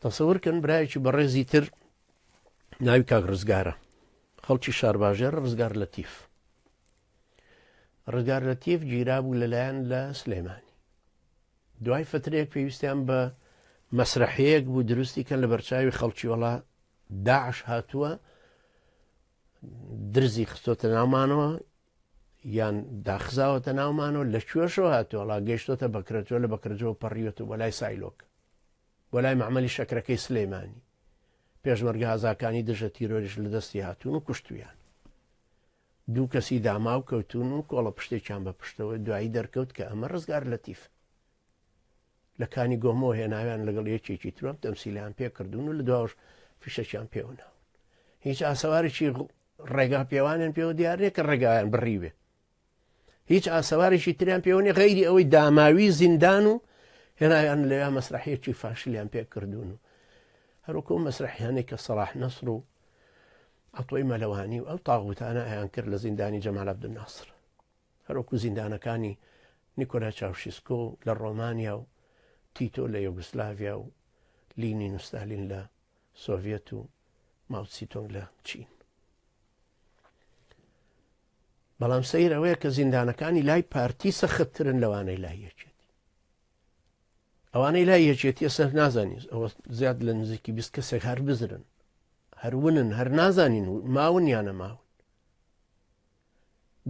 تەسەوورکەن برایەکی بەڕێزی تر ناوی کاک ڕزگارە، خەڵکی شارباژێر ڕزگار لەتیف. ڕزگار لەتیف گیرا بوو لەلایەن لە سلێمانی. دوای فترێک پێویستیان بە مەسرەحەیەک بوو دروستی کەن لە بەرچاوی خەڵکی وڵا داعش هاتووە، درزی خستۆتە ناومانەوە یان داخزاوەتە ناومانەوە، لە کوێشەوە هاتووەڵا گەیشتۆتە بەکرەجۆ، لە بەکرەجۆ پەڕیوەتە بۆ لای سایلۆک، بۆ لای مەعمەلی شەکرەکەی سلێمانی. پێشمەرگە هەزاکانی دژە تیرۆریش لە دەستی هاتوون و کوشتویان. دوو کەسی داما و کەوتون و کۆڵە پشتێکیان بە پشتەوە دوایی دەرکەوت کە ئەمە ڕزگار لەتیف. لە کانی گۆمەوە هێناویان لەگەڵ یەکێکی ترۆم تەمسیلیان پێ کردوون و لە دواوەش فیشەکیان پێوە ناون. هیچ ئاسەوارێکی ڕێگا پێوانیان پێوە دیارێ کە ڕێگایان بڕیوێ، هیچ ئاسەوارێکی تریان پێوەنی غەیری ئەوەی داماوی زیندان و هێناویان لەوێ مەسرەحەیەکی فاشلیان پێ کردوون و هەروەکو مەسرەحیانێک کە سەلاح نەسر و عەتۆی مەلەوانی و ئەو تاغوتانە ئەیان کرد لە زیندانی جەمال عەبدولناسر، هەروەکو زیندانەکانی نیکۆلا چاوشیسکۆ لە ڕۆمانیا و تیتۆ لە یوگسلاڤیا و لینین و ستالین لە سۆڤێت و ماوتسیتۆنگ لە چین. بەڵام سەیر ئەوەیە کە زیندانەکانی لای پارتی سەختترن لەوانەی لای یەکێتی. ئەوانەی لای یەکێتی ئێستا نازانین، ئەوە زیاد لە نزیکی 20 کەسێک هەر بزرن، هەرونن، هەر نازانین ماون یانە ماون.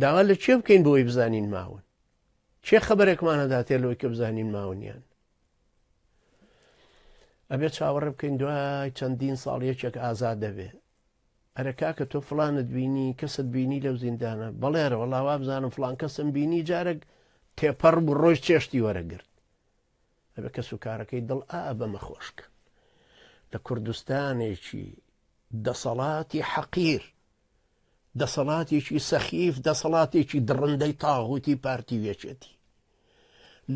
داوا لە چێ بکەین بۆی بزانین ماون؟ چێ خەبەرێکمانەداتێ لەوەی کە بزانین ماونیان؟ ئەبێت چاوەڕێ بکەین دوای چەندین ساڵ یەکێک ئازاد دەبێ. ئەرە کاکە تۆ فڵانت بینی، کەست بینی لەو زیندانە؟ بەڵێرە وەڵاوا بزانم فڵان کەسم بینی، جارێک تێپەڕ بوو ڕۆژ چێشتی وەرەگرت. ئەبێ کەس و کارەکەی دڵ بەمە خۆشکە. لە کوردستانێکی دەسەڵاتی حەقیر، دەسەڵاتێکی سەخیف، دەسەڵاتێکی دڕندەی تاغوتی پارتی وێچێتی،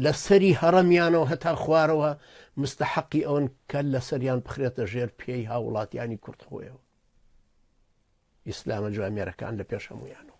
لە سەری هەڕەمیانەوە هەتا خوارەوە مستحەقی ئەوەن کە لە سەریان بخرێتە ژێر پێی هاوڵاتیانی کوردخۆیەوە. ئیسلامە جوامێرەکان لە پێش هەمویانەوە.